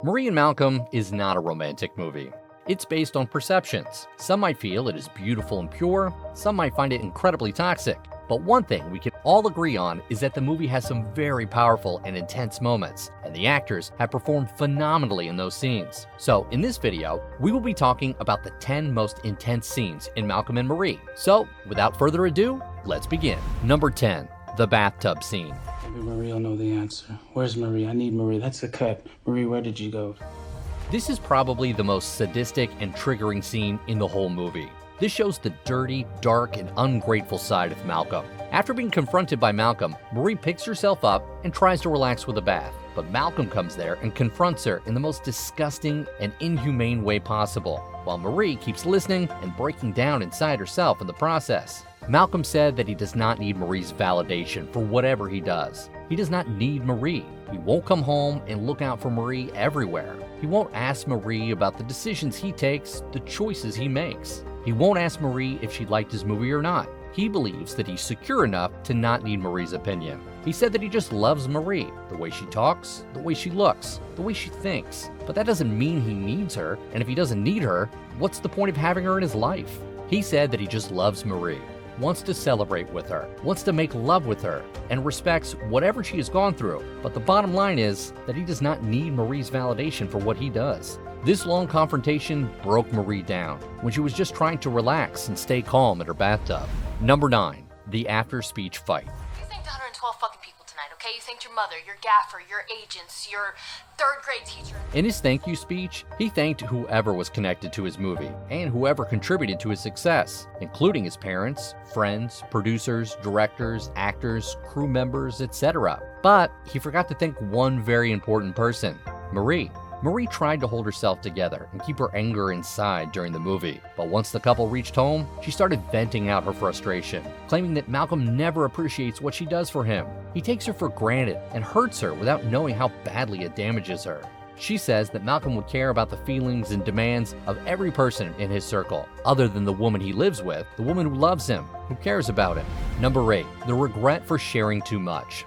Marie and Malcolm is not a romantic movie. It's based on perceptions. Some might feel it is beautiful and pure, some might find it incredibly toxic. But one thing we can all agree on is that the movie has some very powerful and intense moments, and the actors have performed phenomenally in those scenes. So in this video, we will be talking about the 10 most intense scenes in Malcolm and Marie. So without further ado, let's begin. Number 10, the bathtub scene. Maybe Marie will know the answer. Where's Marie? I need Marie. That's a cut. Marie, where did you go? This is probably the most sadistic and triggering scene in the whole movie. This shows the dirty, dark, and ungrateful side of Malcolm. After being confronted by Malcolm, Marie picks herself up and tries to relax with a bath. But Malcolm comes there and confronts her in the most disgusting and inhumane way possible, while Marie keeps listening and breaking down inside herself in the process. Malcolm said that he does not need Marie's validation for whatever he does. He does not need Marie. He won't come home and look out for Marie everywhere. He won't ask Marie about the decisions he takes, the choices he makes. He won't ask Marie if she liked his movie or not. He believes that he's secure enough to not need Marie's opinion. He said that he just loves Marie, the way she talks, the way she looks, the way she thinks. But that doesn't mean he needs her, and if he doesn't need her, what's the point of having her in his life? He said that he just loves Marie, wants to celebrate with her, wants to make love with her, and respects whatever she has gone through. But the bottom line is that he does not need Marie's validation for what he does. This long confrontation broke Marie down when she was just trying to relax and stay calm in her bathtub. Number 9, the after-speech fight. You thanked 112 fucking people tonight, okay? You thanked your mother, your gaffer, your agents, your third grade teacher. In his thank you speech, he thanked whoever was connected to his movie and whoever contributed to his success, including his parents, friends, producers, directors, actors, crew members, etc. But he forgot to thank one very important person, Marie. Marie tried to hold herself together and keep her anger inside during the movie, but once the couple reached home, she started venting out her frustration, claiming that Malcolm never appreciates what she does for him. He takes her for granted and hurts her without knowing how badly it damages her. She says that Malcolm would care about the feelings and demands of every person in his circle, other than the woman he lives with, the woman who loves him, who cares about him. Number 8, the regret for sharing too much.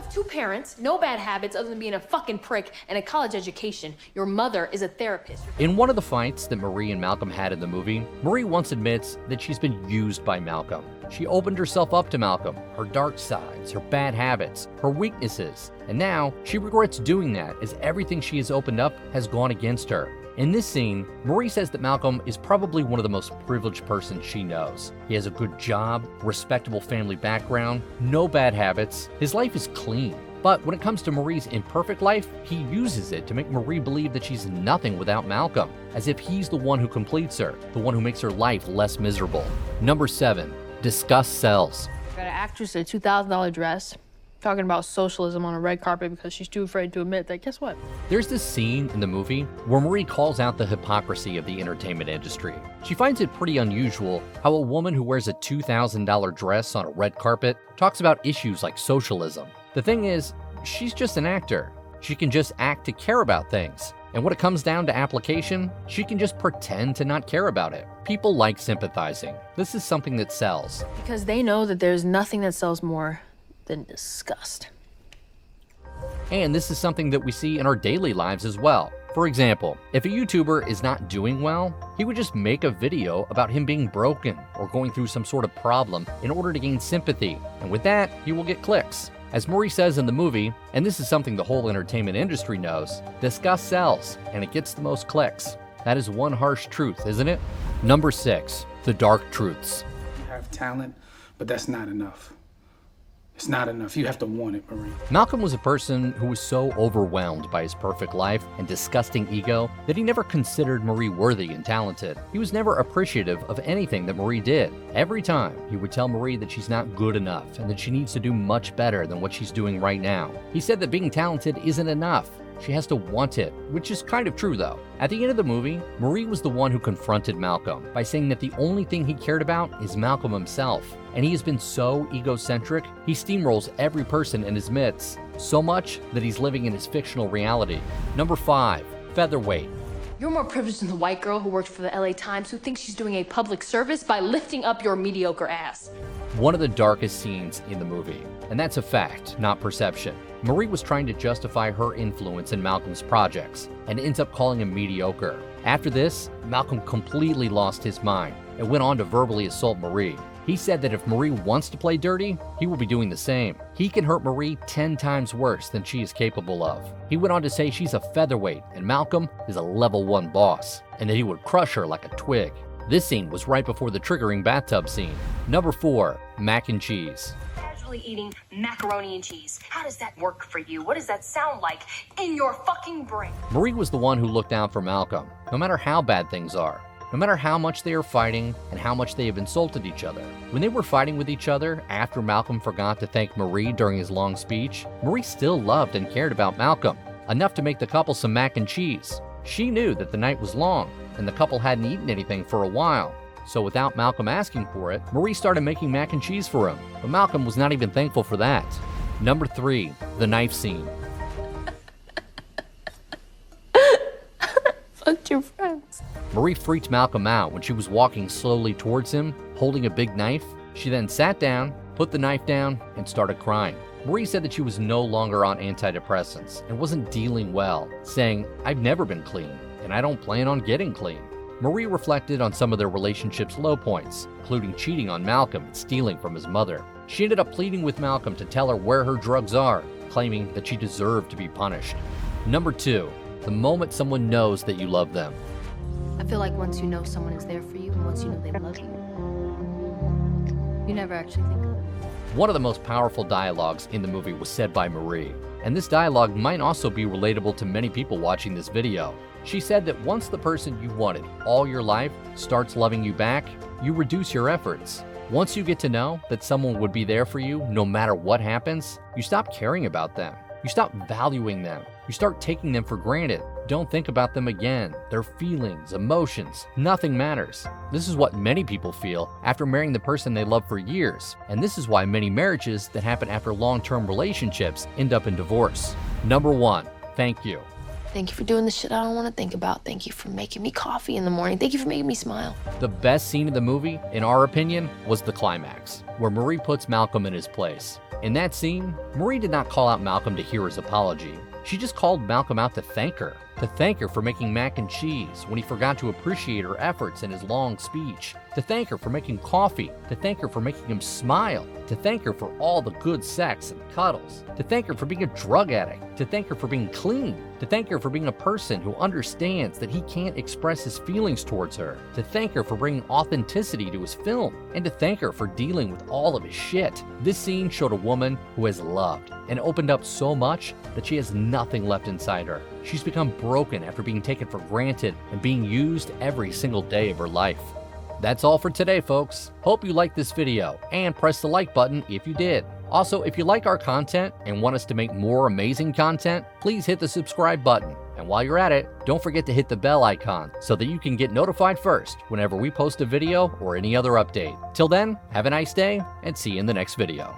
2 parents, no bad habits other than being a fucking prick, and a college education. Your mother is a therapist. In one of the fights that Marie and Malcolm had in the movie, Marie once admits that she's been used by Malcolm. She opened herself up to Malcolm, her dark sides, her bad habits, her weaknesses, and now she regrets doing that as everything she has opened up has gone against her. In this scene, Marie says that Malcolm is probably one of the most privileged persons she knows. He has a good job, respectable family background, no bad habits, his life is clean. But when it comes to Marie's imperfect life, he uses it to make Marie believe that she's nothing without Malcolm, as if he's the one who completes her, the one who makes her life less miserable. Number 7, discuss sells. Got an actress in a $2,000 dress talking about socialism on a red carpet because she's too afraid to admit that, guess what? There's this scene in the movie where Marie calls out the hypocrisy of the entertainment industry. She finds it pretty unusual how a woman who wears a $2,000 dress on a red carpet talks about issues like socialism. The thing is, she's just an actor. She can just act to care about things. And when it comes down to application, she can just pretend to not care about it. People like sympathizing. This is something that sells. Because they know that there's nothing that sells more than disgust. And this is something that we see in our daily lives as well. For example, if a YouTuber is not doing well, he would just make a video about him being broken or going through some sort of problem in order to gain sympathy. And with that, he will get clicks. As Marie says in the movie, and this is something the whole entertainment industry knows, disgust sells, and it gets the most clicks. That is one harsh truth, isn't it? Number 6, the dark truths. You have talent, but that's not enough. It's not enough. You have to want it, Marie. Malcolm was a person who was so overwhelmed by his perfect life and disgusting ego that he never considered Marie worthy and talented. He was never appreciative of anything that Marie did. Every time, he would tell Marie that she's not good enough and that she needs to do much better than what she's doing right now. He said that being talented isn't enough. She has to want it, which is kind of true though. At the end of the movie, Marie was the one who confronted Malcolm by saying that the only thing he cared about is Malcolm himself. And he has been so egocentric, he steamrolls every person in his midst, so much that he's living in his fictional reality. Number 5, Featherweight. You're more privileged than the white girl who worked for the LA Times who thinks she's doing a public service by lifting up your mediocre ass. One of the darkest scenes in the movie, and that's a fact, not perception. Marie was trying to justify her influence in Malcolm's projects and ends up calling him mediocre. After this, Malcolm completely lost his mind and went on to verbally assault Marie. He said that if Marie wants to play dirty, he will be doing the same. He can hurt Marie 10 times worse than she is capable of. He went on to say she's a featherweight and Malcolm is a level 1 boss, and that he would crush her like a twig. This scene was right before the triggering bathtub scene. Number 4, mac and cheese. Casually eating macaroni and cheese. How does that work for you? What does that sound like in your fucking brain? Marie was the one who looked out for Malcolm, no matter how bad things are. No matter how much they are fighting and how much they have insulted each other. When they were fighting with each other after Malcolm forgot to thank Marie during his long speech, Marie still loved and cared about Malcolm, enough to make the couple some mac and cheese. She knew that the night was long and the couple hadn't eaten anything for a while. So without Malcolm asking for it, Marie started making mac and cheese for him, but Malcolm was not even thankful for that. Number 3, the knife scene. Fuck your friends. Marie freaked Malcolm out when she was walking slowly towards him, holding a big knife. She then sat down, put the knife down, and started crying. Marie said that she was no longer on antidepressants and wasn't dealing well, saying, "I've never been clean, and I don't plan on getting clean." Marie reflected on some of their relationship's low points, including cheating on Malcolm and stealing from his mother. She ended up pleading with Malcolm to tell her where her drugs are, claiming that she deserved to be punished. Number 2, the moment someone knows that you love them. I feel like once you know someone is there for you and once you know they love you, you never actually think of it. One of the most powerful dialogues in the movie was said by Marie, and this dialogue might also be relatable to many people watching this video. She said that once the person you wanted all your life starts loving you back, you reduce your efforts. Once you get to know that someone would be there for you no matter what happens, you stop caring about them. You stop valuing them. You start taking them for granted. Don't think about them again. Their feelings, emotions, nothing matters. This is what many people feel after marrying the person they love for years. And this is why many marriages that happen after long-term relationships end up in divorce. Number 1, thank you. Thank you for doing the shit I don't want to think about. Thank you for making me coffee in the morning. Thank you for making me smile. The best scene of the movie, in our opinion, was the climax, where Marie puts Malcolm in his place. In that scene, Marie did not call out Malcolm to hear his apology. She just called Malcolm out to thank her for making mac and cheese when he forgot to appreciate her efforts in his long speech, to thank her for making coffee, to thank her for making him smile, to thank her for all the good sex and cuddles, to thank her for being a drug addict, to thank her for being clean, to thank her for being a person who understands that he can't express his feelings towards her, to thank her for bringing authenticity to his film, and to thank her for dealing with all of his shit. This scene showed a woman who has loved and opened up so much that she has nothing left inside her. She's become broken after being taken for granted and being used every single day of her life. That's all for today, folks. Hope you liked this video and press the like button if you did. Also, if you like our content and want us to make more amazing content, please hit the subscribe button. And while you're at it, don't forget to hit the bell icon so that you can get notified first whenever we post a video or any other update. Till then, have a nice day and see you in the next video.